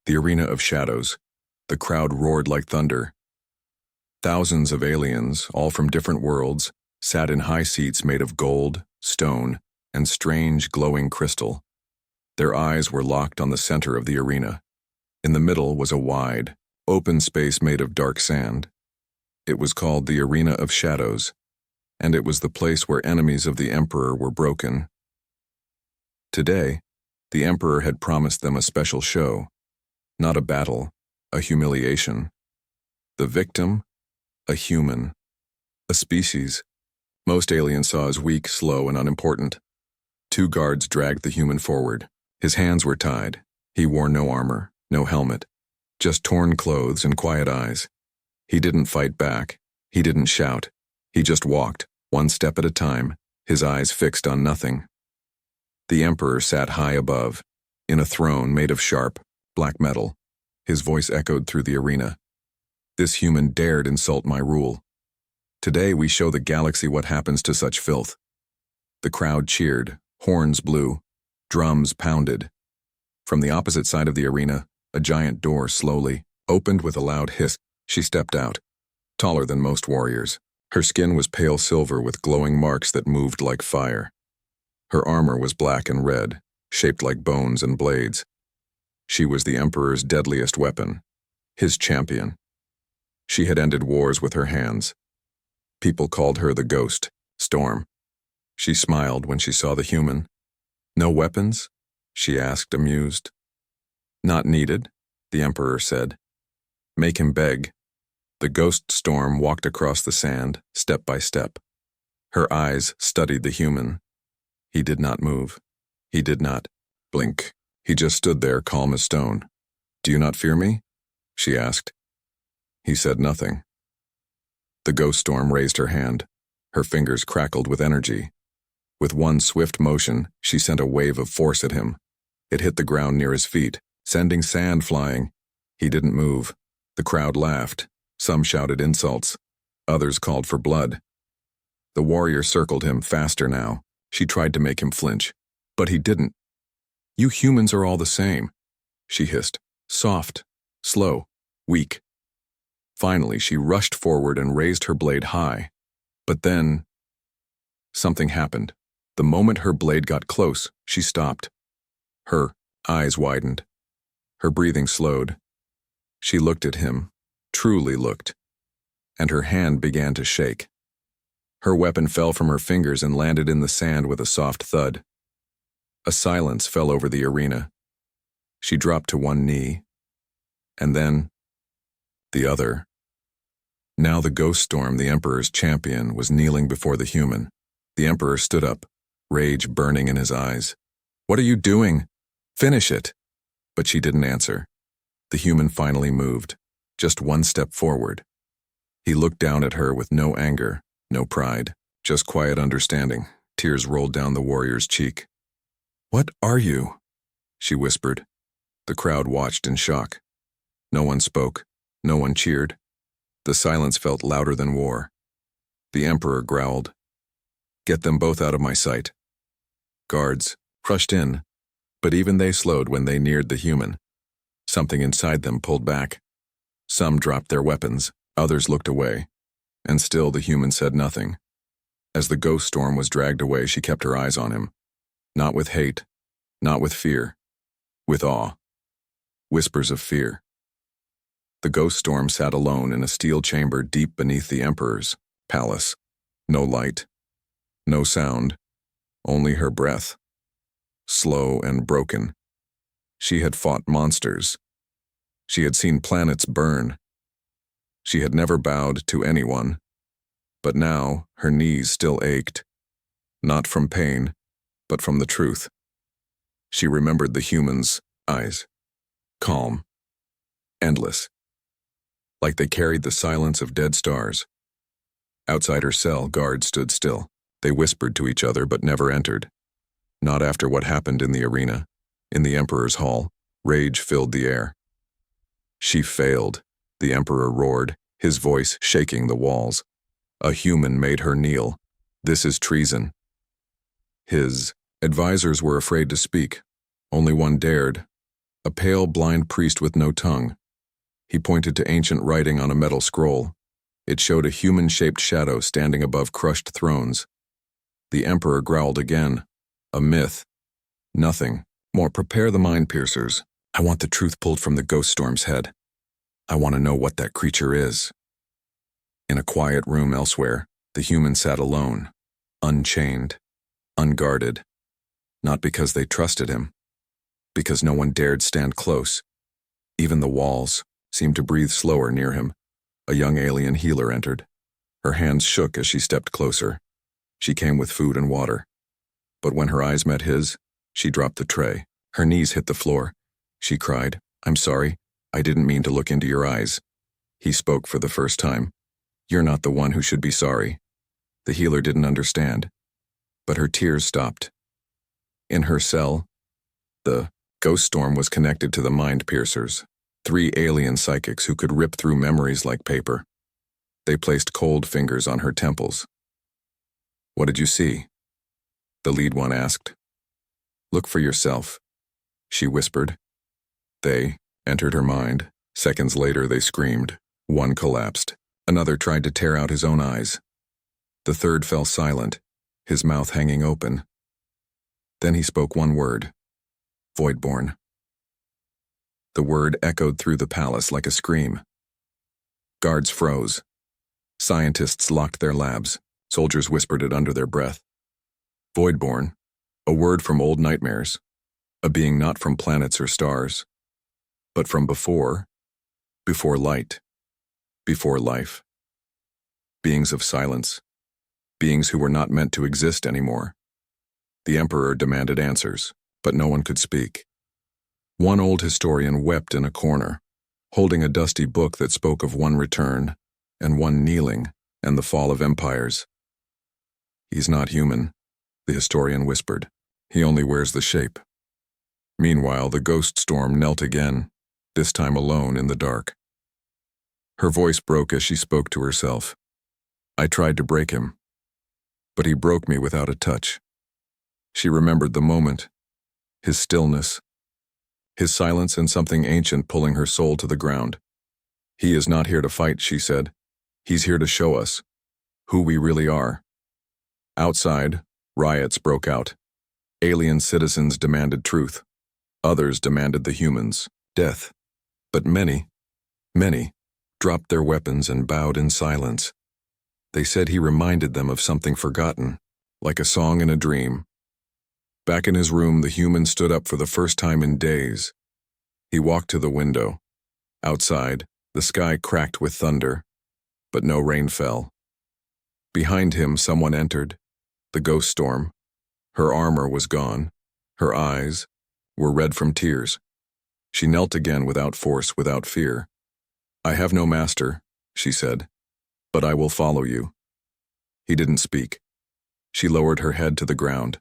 The arena of shadows. The crowd roared like thunder. Thousands of aliens, all from different worlds, sat in high seats made of gold, stone, and strange glowing crystal. Their eyes were locked on the center of the arena. In the middle was a wide, open space made of dark sand. It was called the Arena of Shadows, and it was the place where enemies of the Emperor were broken. Today, the Emperor had promised them a special show, not a battle, a humiliation. The victim, a human, a species most aliens saw as weak, slow, and unimportant. Two guards dragged the human forward. His hands were tied. He wore no armor, no helmet, just torn clothes and quiet eyes. He didn't fight back. He didn't shout. He just walked, one step at a time, his eyes fixed on nothing. The Emperor sat high above, in a throne made of sharp, black metal. His voice echoed through the arena. This human dared insult my rule. Today we show the galaxy what happens to such filth. The crowd cheered, horns blew, drums pounded. From the opposite side of the arena, a giant door slowly opened with a loud hiss. She stepped out, taller than most warriors. Her skin was pale silver with glowing marks that moved like fire. Her armor was black and red, shaped like bones and blades. She was the Emperor's deadliest weapon, his champion. She had ended wars with her hands. People called her the Ghost, Storm. She smiled when she saw the human. "No weapons?" she asked, amused. "Not needed," the Emperor said. "Make him beg." The Ghost Storm walked across the sand, step by step. Her eyes studied the human. He did not move. He did not blink. He just stood there, calm as stone. "Do you not fear me?" she asked. He said nothing. The Ghost Storm raised her hand. Her fingers crackled with energy. With one swift motion, she sent a wave of force at him. It hit the ground near his feet, sending sand flying. He didn't move. The crowd laughed. Some shouted insults. Others called for blood. The warrior circled him faster now. She tried to make him flinch, but he didn't. "You humans are all the same," she hissed. "Soft, slow, weak." Finally, she rushed forward and raised her blade high. But then, something happened. The moment her blade got close, she stopped. Her eyes widened. Her breathing slowed. She looked at him, truly looked, and her hand began to shake. Her weapon fell from her fingers and landed in the sand with a soft thud. A silence fell over the arena. She dropped to one knee, and then the other. Now the Ghost Storm, the Emperor's champion, was kneeling before the human. The Emperor stood up, rage burning in his eyes. "What are you doing? Finish it!" But she didn't answer. The human finally moved, just one step forward. He looked down at her with no anger, no pride, just quiet understanding. Tears rolled down the warrior's cheek. "What are you?" she whispered. The crowd watched in shock. No one spoke. No one cheered. The silence felt louder than war. The Emperor growled, "Get them both out of my sight." Guards rushed in, but even they slowed when they neared the human. Something inside them pulled back. Some dropped their weapons, others looked away, and still the human said nothing. As the Ghost Storm was dragged away, she kept her eyes on him. Not with hate, not with fear, with awe. Whispers of fear. The Ghost Storm sat alone in a steel chamber deep beneath the Emperor's palace. No light, no sound, only her breath. Slow and broken. She had fought monsters. She had seen planets burn. She had never bowed to anyone. But now her knees still ached. Not from pain, but from the truth. She remembered the human's eyes. Calm. Endless. Like they carried the silence of dead stars. Outside her cell, guards stood still. They whispered to each other but never entered. Not after what happened in the arena. In the Emperor's hall, rage filled the air. She failed, the Emperor roared, his voice shaking the walls. A human made her kneel. This is treason. His advisors were afraid to speak. Only one dared. A pale, blind priest with no tongue. He pointed to ancient writing on a metal scroll. It showed a human-shaped shadow standing above crushed thrones. The Emperor growled again. A myth. Nothing. More. Prepare the mind piercers. I want the truth pulled from the ghost storm's head. I want to know what that creature is. In a quiet room elsewhere, the human sat alone, unchained, unguarded. Not because they trusted him, because no one dared stand close. Even the walls seemed to breathe slower near him. A young alien healer entered. Her hands shook as she stepped closer. She came with food and water. But when her eyes met his, she dropped the tray. Her knees hit the floor. She cried, "I'm sorry. I didn't mean to look into your eyes." He spoke for the first time. "You're not the one who should be sorry." The healer didn't understand, but her tears stopped. In her cell, the ghost storm was connected to the mind piercers, 3 alien psychics who could rip through memories like paper. They placed cold fingers on her temples. "What did you see?" the lead one asked. "Look for yourself," she whispered. They entered her mind. Seconds later, they screamed. One collapsed. Another tried to tear out his own eyes. The third fell silent, his mouth hanging open. Then he spoke one word. Voidborn. The word echoed through the palace like a scream. Guards froze. Scientists locked their labs. Soldiers whispered it under their breath. Voidborn, a word from old nightmares, a being not from planets or stars, but from before light, before life. Beings of silence, beings who were not meant to exist anymore. The Emperor demanded answers, but no one could speak. One old historian wept in a corner, holding a dusty book that spoke of one return, and one kneeling, and the fall of empires. "He's not human," the historian whispered. "He only wears the shape." Meanwhile, the ghost storm knelt again, this time alone in the dark. Her voice broke as she spoke to herself. "I tried to break him, but he broke me without a touch." She remembered the moment, his stillness, his silence, and something ancient pulling her soul to the ground. "He is not here to fight," she said. "He's here to show us who we really are." Outside, riots broke out. Alien citizens demanded truth. Others demanded the humans' death. But many dropped their weapons and bowed in silence. They said he reminded them of something forgotten, like a song in a dream. Back in his room, the human stood up for the first time in days. He walked to the window. Outside, the sky cracked with thunder, but no rain fell. Behind him, someone entered, the ghost storm. Her armor was gone. Her eyes were red from tears. She knelt again without force, without fear. "I have no master," she said, "but I will follow you." He didn't speak. She lowered her head to the ground.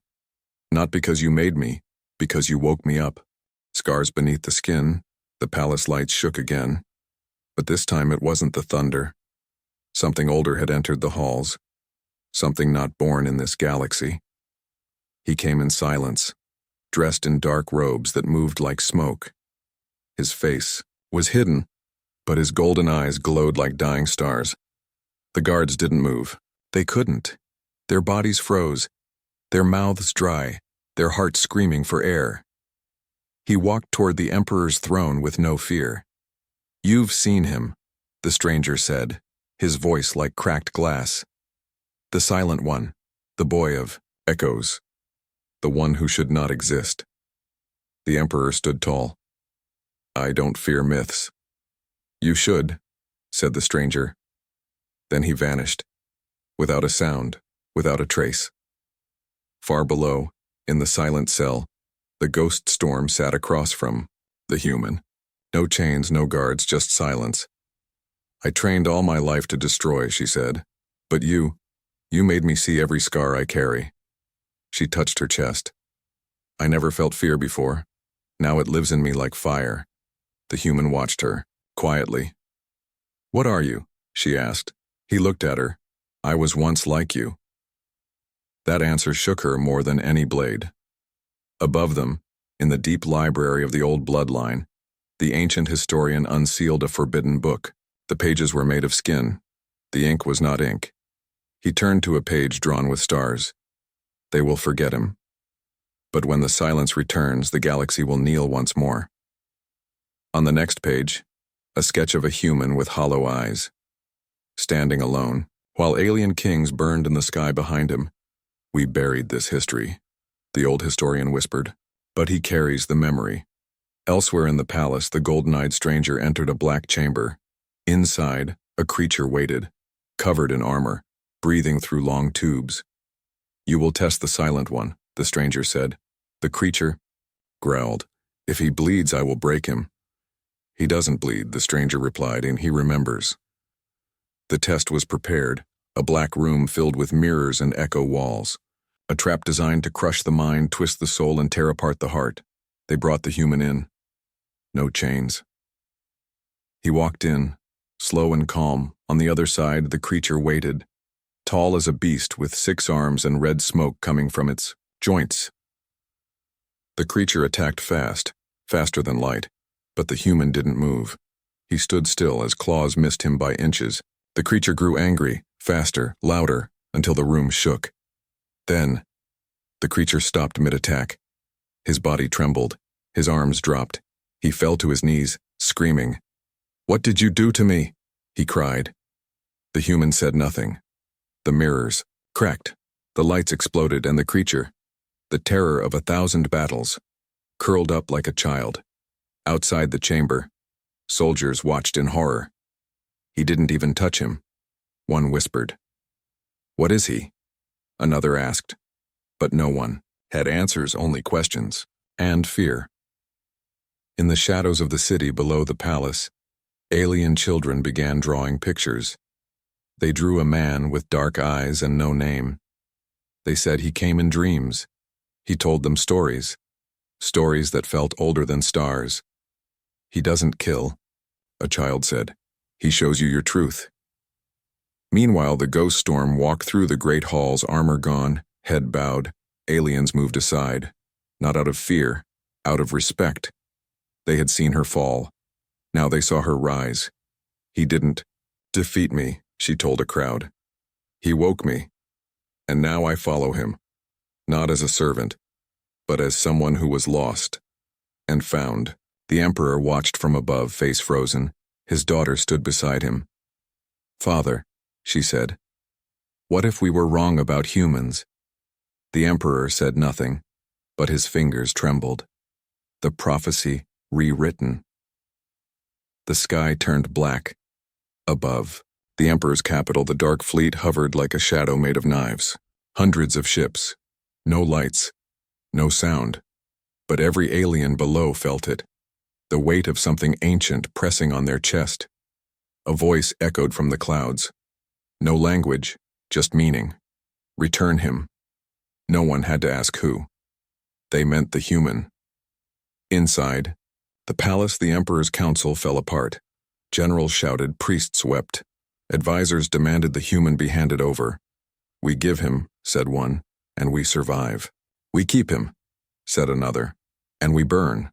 "Not because you made me, because you woke me up." Scars beneath the skin, the palace lights shook again. But this time it wasn't the thunder. Something older had entered the halls. Something not born in this galaxy. He came in silence, dressed in dark robes that moved like smoke. His face was hidden, but his golden eyes glowed like dying stars. The guards didn't move. They couldn't. Their bodies froze, their mouths dry, their hearts screaming for air. He walked toward the Emperor's throne with no fear. "You've seen him," the stranger said, his voice like cracked glass. "The silent one, the boy of echoes, the one who should not exist." The Emperor stood tall. "I don't fear myths." "You should," said the stranger. Then he vanished, without a sound, without a trace. Far below, in the silent cell, the ghost storm sat across from the human. No chains, no guards, just silence. "I trained all my life to destroy," she said. "But you made me see every scar I carry." She touched her chest. "I never felt fear before. Now it lives in me like fire." The human watched her, quietly. "What are you?" she asked. He looked at her. "I was once like you." That answer shook her more than any blade. Above them, In the deep library of the old bloodline, the ancient historian unsealed a forbidden book. The pages were made of skin. The ink was not ink. He turned to a page drawn with stars. They will forget him. But when the silence returns, the galaxy will kneel once more. On the next page, a sketch of a human with hollow eyes, standing alone, while alien kings burned in the sky behind him. We buried this history, the old historian whispered, but he carries the memory. Elsewhere in the palace, the golden-eyed stranger entered a black chamber. Inside, a creature waited, covered in armor, breathing through long tubes. You will test the silent one, the stranger said. The creature growled. If he bleeds, I will break him. He doesn't bleed, the stranger replied, and he remembers. The test was prepared, a black room filled with mirrors and echo walls. A trap designed to crush the mind, twist the soul, and tear apart the heart. They brought the human in. No chains. He walked in, slow and calm. On the other side, the creature waited, tall as a beast with 6 arms and red smoke coming from its joints. The creature attacked fast, faster than light, but the human didn't move. He stood still as claws missed him by inches. The creature grew angry, faster, louder, until the room shook. Then, the creature stopped mid-attack. His body trembled, his arms dropped. He fell to his knees, screaming. "What did you do to me?" he cried. The human said nothing. The mirrors cracked, the lights exploded, and the creature, the terror of 1,000 battles, curled up like a child. Outside the chamber, soldiers watched in horror. He didn't even touch him. One whispered. "What is he?" Another asked. But no one had answers, only questions and fear. In the shadows of the city below the palace, alien children began drawing pictures. They drew a man with dark eyes and no name. They said he came in dreams. He told them stories, stories that felt older than stars. "He doesn't kill," a child said. "He shows you your truth." Meanwhile, the ghost storm walked through the great halls, armor gone, head bowed. Aliens moved aside, not out of fear, out of respect. They had seen her fall. Now they saw her rise. "He didn't defeat me," she told a crowd. "He woke me, and now I follow him, not as a servant, but as someone who was lost and found." The emperor watched from above, face frozen. His daughter stood beside him. "Father," she said, "what if we were wrong about humans?" The emperor said nothing, but his fingers trembled. The prophecy rewritten. The sky turned black. Above the emperor's capital, the dark fleet hovered like a shadow made of knives. Hundreds of ships. No lights. No sound. But every alien below felt it. The weight of something ancient pressing on their chest. A voice echoed from the clouds. No language, just meaning. Return him. No one had to ask who. They meant the human. Inside the palace, the emperor's council fell apart. Generals shouted, priests wept. Advisors demanded the human be handed over. "We give him," said one, "and we survive. We keep him," said another, "and we burn."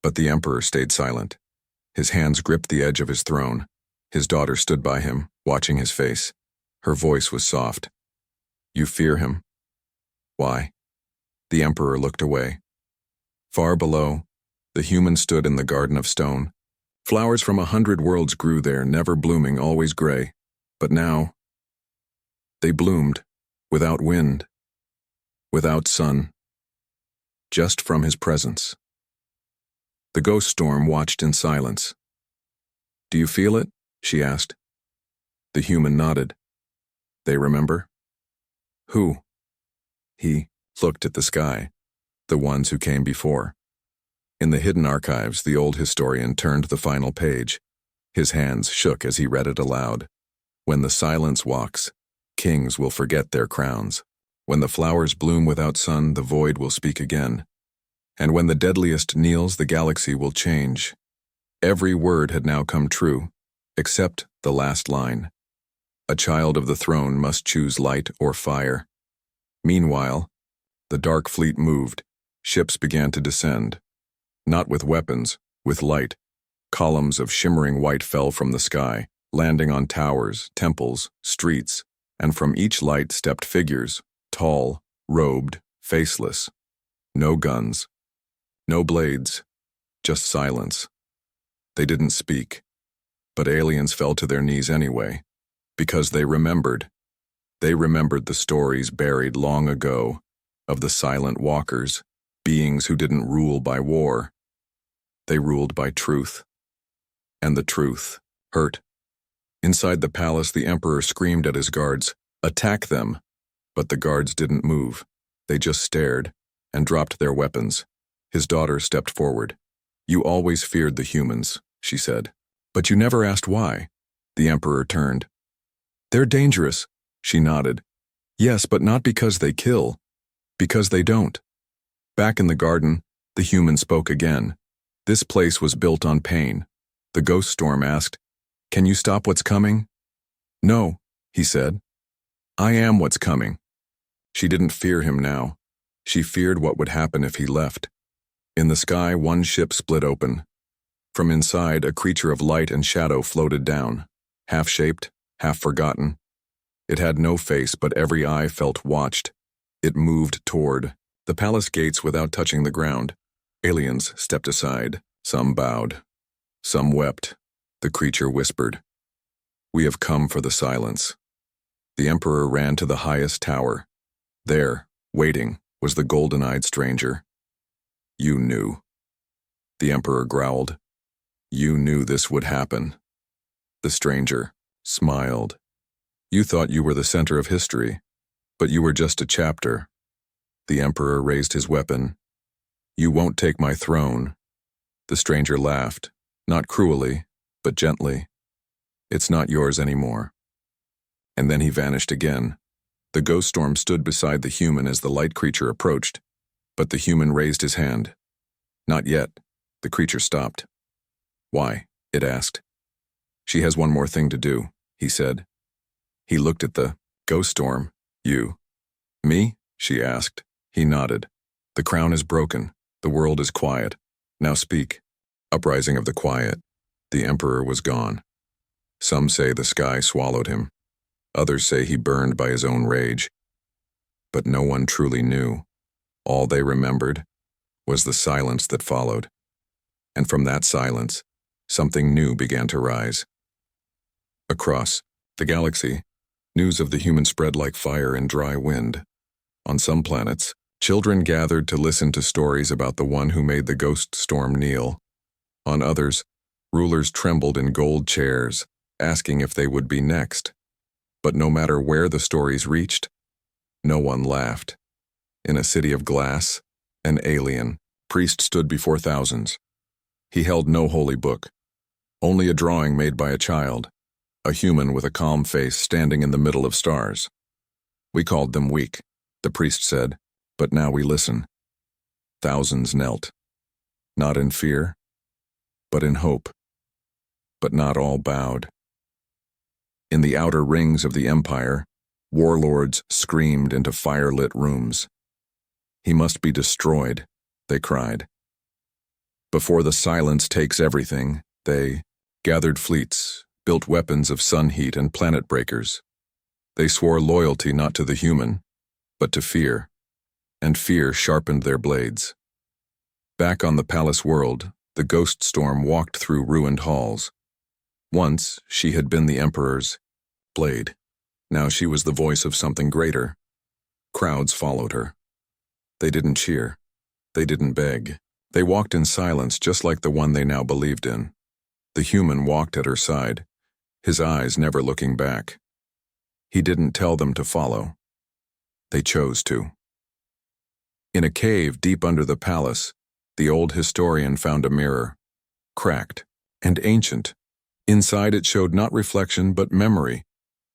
But the emperor stayed silent. His hands gripped the edge of his throne. His daughter stood by him, watching his face. Her voice was soft. "You fear him." "Why?" The emperor looked away. Far below, the human stood in the garden of stone. Flowers from 100 worlds grew there, never blooming, always gray. But now, they bloomed, without wind, without sun, just from his presence. The ghost storm watched in silence. "Do you feel it?" she asked. The human nodded. "They remember?" "Who?" He looked at the sky, the ones who came before. In the hidden archives, the old historian turned the final page. His hands shook as he read it aloud. "When the silence walks, kings will forget their crowns. When the flowers bloom without sun, the void will speak again. And when the deadliest kneels, the galaxy will change." Every word had now come true, except the last line. A child of the throne must choose light or fire. Meanwhile, the dark fleet moved, Ships began to descend. Not with weapons, with light. Columns of shimmering white fell from the sky, landing on towers, temples, streets, and from each light stepped figures, tall, robed, faceless. No guns. No blades. Just silence. They didn't speak. But aliens fell to their knees anyway, because they remembered. They remembered the stories buried long ago of the silent walkers, beings who didn't rule by war. They ruled by truth. And the truth hurt. Inside the palace, the emperor screamed at his guards, "Attack them!" But the guards didn't move. They just stared and dropped their weapons. His daughter stepped forward. "You always feared the humans," she said. "But you never asked why." The emperor turned. "They're dangerous," she nodded. "Yes, but not because they kill. Because they don't." Back in the garden, the human spoke again. "This place was built on pain." The ghost storm asked, "Can you stop what's coming?" "No," he said. "I am what's coming." She didn't fear him now. She feared what would happen if he left. In the sky, one ship split open. From inside, a creature of light and shadow floated down, half-shaped, half-forgotten. It had no face, but every eye felt watched. It moved toward the palace gates without touching the ground. Aliens stepped aside. Some bowed. Some wept. The creature whispered, "We have come for the silence." The emperor ran to the highest tower. There, waiting, was the golden-eyed stranger. "You knew." The emperor growled. "You knew this would happen." The stranger smiled. "You thought you were the center of history, but you were just a chapter." The emperor raised his weapon. "You won't take my throne." The stranger laughed, not cruelly, but gently. "It's not yours anymore." And then he vanished again. The ghost storm stood beside the human as the light creature approached, but the human raised his hand. "Not yet." The creature stopped. "Why?" it asked. "She has one more thing to do," he said. He looked at the ghost storm. "You." "Me?" she asked. He nodded. "The crown is broken. The world is quiet. Now speak." Uprising of the quiet. The emperor was gone. Some say the sky swallowed him. Others say he burned by his own rage. But no one truly knew. All they remembered was the silence that followed. And from that silence, something new began to rise. Across the galaxy, news of the human spread like fire in dry wind. On some planets, children gathered to listen to stories about the one who made the ghost storm kneel. On others, rulers trembled in gold chairs, asking if they would be next. But no matter where the stories reached, no one laughed. In a city of glass, an alien priest stood before thousands. He held no holy book, only a drawing made by a child, a human with a calm face standing in the middle of stars. "We called them weak," the priest said, "but now we listen." Thousands knelt, not in fear, but in hope. But not all bowed. In the outer rings of the empire, warlords screamed into fire-lit rooms. "He must be destroyed," they cried. Before the silence takes everything, they gathered fleets, built weapons of sun heat and planet breakers. They swore loyalty not to the human, but to fear, and fear sharpened their blades. Back on the palace world, the ghost storm walked through ruined halls. Once, she had been the emperor's blade. Now she was the voice of something greater. Crowds followed her. They didn't cheer. They didn't beg. They walked in silence just like the one they now believed in. The human walked at her side, his eyes never looking back. He didn't tell them to follow. They chose to. In a cave deep under the palace, the old historian found a mirror, cracked and ancient. Inside it showed not reflection but memory.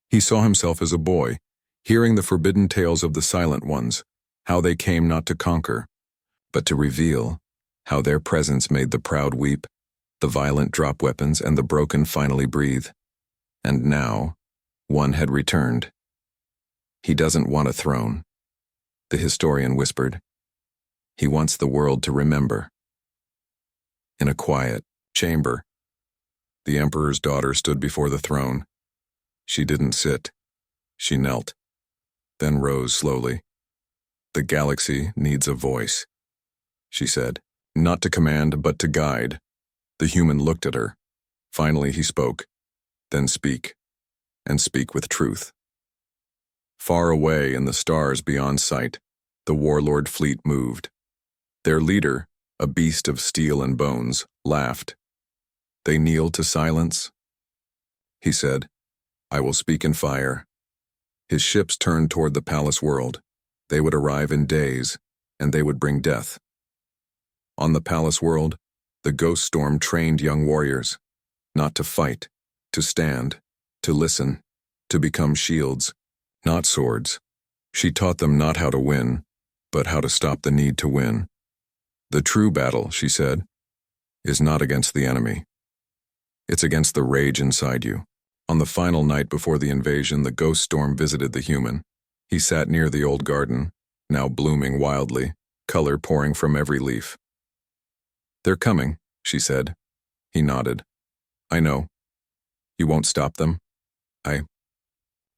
He saw himself as a boy, hearing the forbidden tales of the silent ones, how they came not to conquer, but to reveal, how their presence made the proud weep, the violent drop weapons, and the broken finally breathe. And now, one had returned. "He doesn't want a throne," the historian whispered. He wants the world to remember. In a quiet chamber, the emperor's daughter stood before the throne. She didn't sit. She knelt, then rose slowly. "The galaxy needs a voice," she said. "Not to command, but to guide." The human looked at her. Finally he spoke. "Then speak, and speak with truth." Far away in the stars beyond sight, the warlord fleet moved. Their leader, a beast of steel and bones, laughed. "They kneel to silence?" He said, "I will speak in fire." His ships turned toward the palace world. They would arrive in days, and they would bring death. On the palace world, the ghost storm trained young warriors, not to fight, to stand, to listen, to become shields, not swords. She taught them not how to win, but how to stop the need to win. "The true battle," she said, "is not against the enemy. It's against the rage inside you." On the final night before the invasion, the ghost storm visited the human. He sat near the old garden, now blooming wildly, color pouring from every leaf. "They're coming," she said. He nodded. "I know. You won't stop them?" "I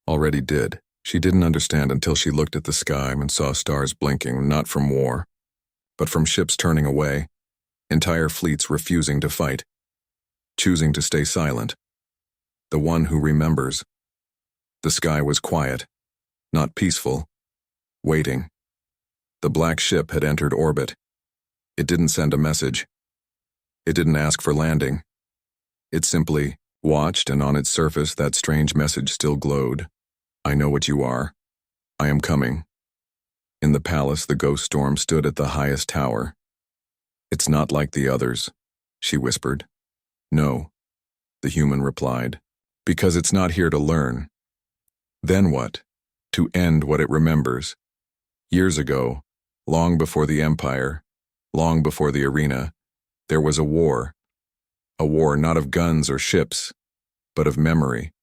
already did." She didn't understand until she looked at the sky and saw stars blinking, not from war, but from ships turning away, entire fleets refusing to fight, choosing to stay silent. The one who remembers. The sky was quiet, not peaceful, waiting. The black ship had entered orbit. It didn't send a message. It didn't ask for landing. It simply watched, and on its surface that strange message still glowed. "I know what you are. I am coming." In the palace, the ghost storm stood at the highest tower. "It's not like the others," she whispered. "No," the human replied, "because it's not here to learn." Then what? To end what it remembers. Years ago, long before the empire, long before the arena, there was a war not of guns or ships, but of memory.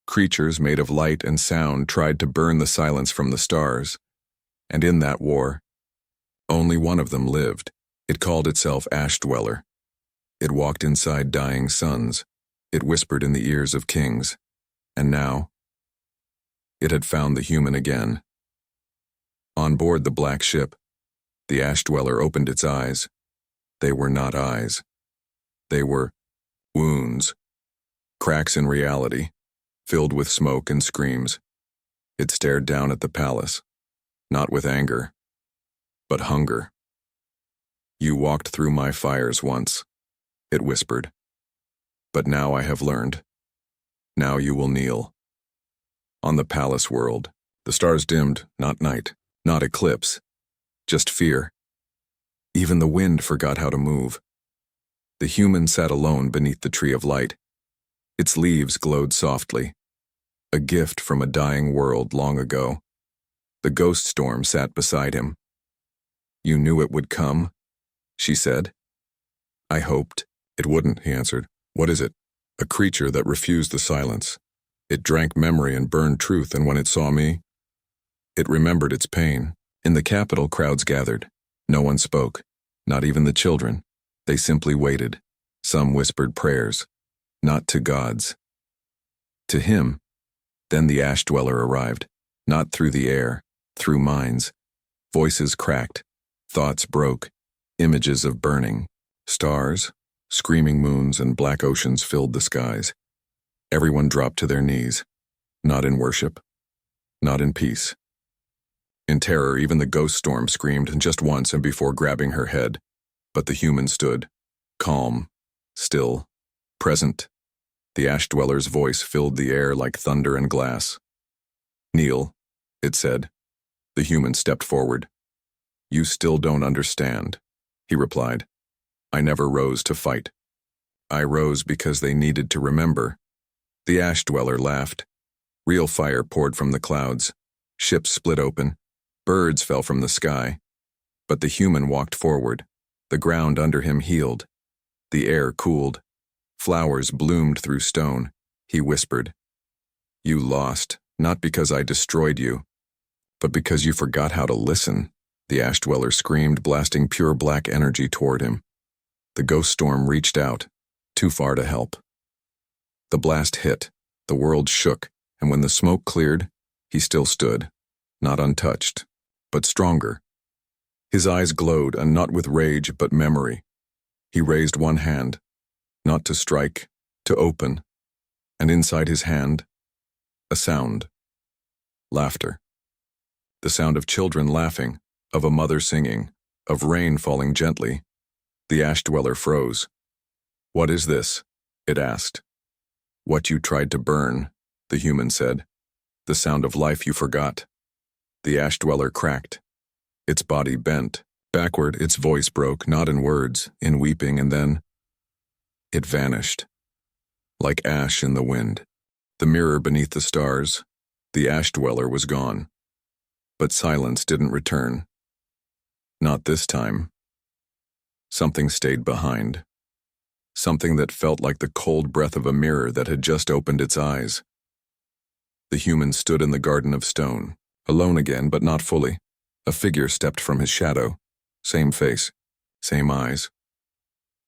Creatures made of light and sound tried to burn the silence from the stars, and in that war, only one of them lived. It called itself Ash Dweller. It walked inside dying suns. It whispered in the ears of kings. And now, it had found the human again. On board the black ship, the Ash Dweller opened its eyes. They were not eyes. They were wounds, cracks in reality, filled with smoke and screams. It stared down at the palace, not with anger, but hunger. "You walked through my fires once," it whispered. "But now I have learned. Now you will kneel." On the palace world, the stars dimmed, not night, not eclipse, just fear. Even the wind forgot how to move. The human sat alone beneath the tree of light. Its leaves glowed softly, a gift from a dying world long ago. The ghost storm sat beside him. "You knew it would come?" she said. "I hoped." "It wouldn't," he answered. "What is it?" "A creature that refused the silence. It drank memory and burned truth, and when it saw me, it remembered its pain." In the capital, crowds gathered. No one spoke, not even the children. They simply waited. Some whispered prayers, not to gods, to him. Then the Ash Dweller arrived, not through the air, through minds. Voices cracked, thoughts broke, images of burning. Stars, screaming moons, and black oceans filled the skies. Everyone dropped to their knees, not in worship, not in peace. In terror, even the ghost storm screamed just once and before grabbing her head. But the human stood, calm, still, present. The Ash Dweller's voice filled the air like thunder and glass. "Kneel," it said. The human stepped forward. "You still don't understand," he replied. "I never rose to fight. I rose because they needed to remember." The Ash Dweller laughed. Real fire poured from the clouds. Ships split open. Birds fell from the sky. But the human walked forward. The ground under him healed. The air cooled. Flowers bloomed through stone. He whispered, "You lost, not because I destroyed you, but because you forgot how to listen." The ash dweller screamed, blasting pure black energy toward him. The ghost storm reached out, too far to help. The blast hit, the world shook, and when the smoke cleared, he still stood, not untouched, but stronger. His eyes glowed, and not with rage, but memory. He raised one hand, not to strike, to open, and inside his hand, a sound. Laughter. The sound of children laughing, of a mother singing, of rain falling gently. The ash dweller froze. "What is this?" it asked. "What you tried to burn," the human said. "The sound of life you forgot." The ash dweller cracked. Its body bent. Backward, its voice broke, not in words, in weeping, and then it vanished. Like ash in the wind. The mirror beneath the stars. The ash dweller was gone. But silence didn't return. Not this time. Something stayed behind. Something that felt like the cold breath of a mirror that had just opened its eyes. The human stood in the garden of stone, alone again, but not fully. A figure stepped from his shadow. Same face, same eyes.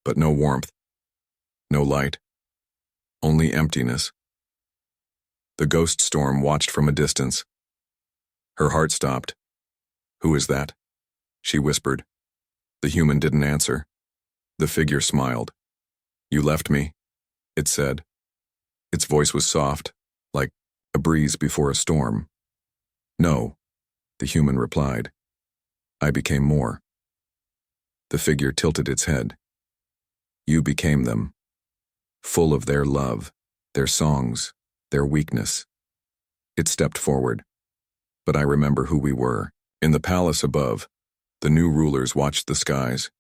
But no warmth, no light, only emptiness. The ghost storm watched from a distance. Her heart stopped. "Who is that?" she whispered. The human didn't answer. The figure smiled. "You left me," it said. Its voice was soft, like a breeze before a storm. "No," the human replied. "I became more." The figure tilted its head. "You became them, full of their love, their songs, their weakness." It stepped forward. "But I remember who we were." In the palace above, the new rulers watched the skies.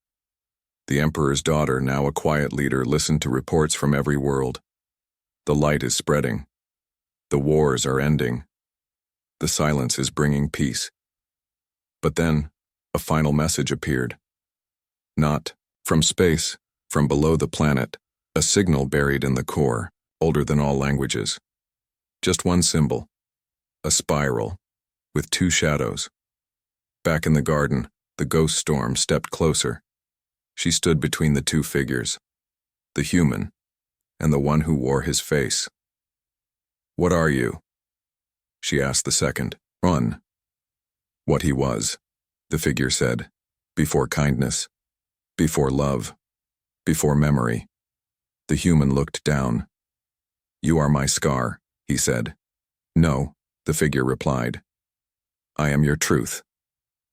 The emperor's daughter, now a quiet leader, listened to reports from every world. The light is spreading. The wars are ending. The silence is bringing peace. But then, a final message appeared. Not from space, from below the planet, a signal buried in the core, older than all languages. Just one symbol, a spiral, with two shadows. Back in the garden, the ghost storm stepped closer. She stood between the two figures, the human and the one who wore his face. "What are you?" she asked the second. "Run." What he was, the figure said, before kindness, before love, before memory. The human looked down. "You are my scar," he said. "No," the figure replied. "I am your truth."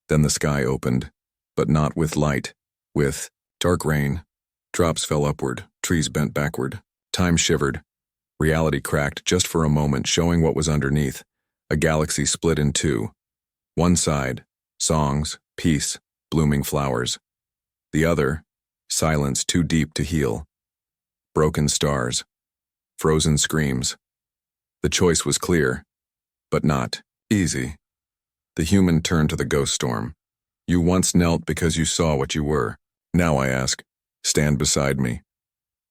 Then the sky opened, but not with light, with dark rain. Drops fell upward, trees bent backward, time shivered. Reality cracked just for a moment, showing what was underneath. A galaxy split in two. One side, songs, peace, blooming flowers. The other, silence too deep to heal. Broken stars, frozen screams. The choice was clear, but not easy. The human turned to the ghost storm. "You once knelt because you saw what you were. Now I ask, stand beside me,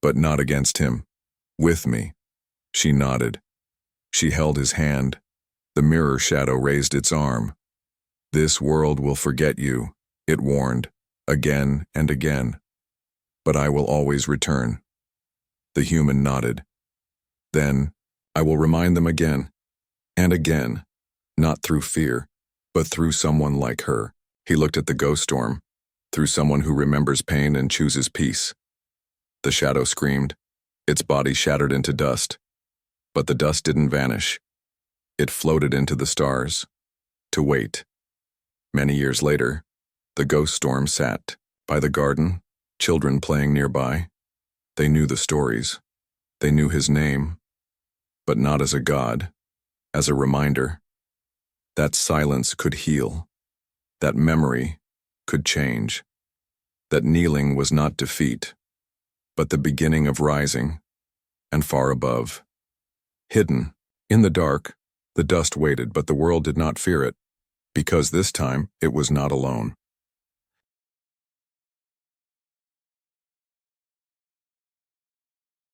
but not against him. With me." She nodded. She held his hand. The mirror shadow raised its arm. "This world will forget you," it warned, again and again. "But I will always return." The human nodded. "Then, I will remind them again, and again, not through fear, but through someone like her." He looked at the ghost storm, through someone who remembers pain and chooses peace. The shadow screamed. Its body shattered into dust. But the dust didn't vanish. It floated into the stars, to wait. Many years later, the ghost storm sat by the garden, children playing nearby. They knew the stories. They knew his name, but not as a god, as a reminder. That silence could heal. That memory could change. That kneeling was not defeat, but the beginning of rising, and far above. Hidden, in the dark, the dust waited, but the world did not fear it, because this time it was not alone.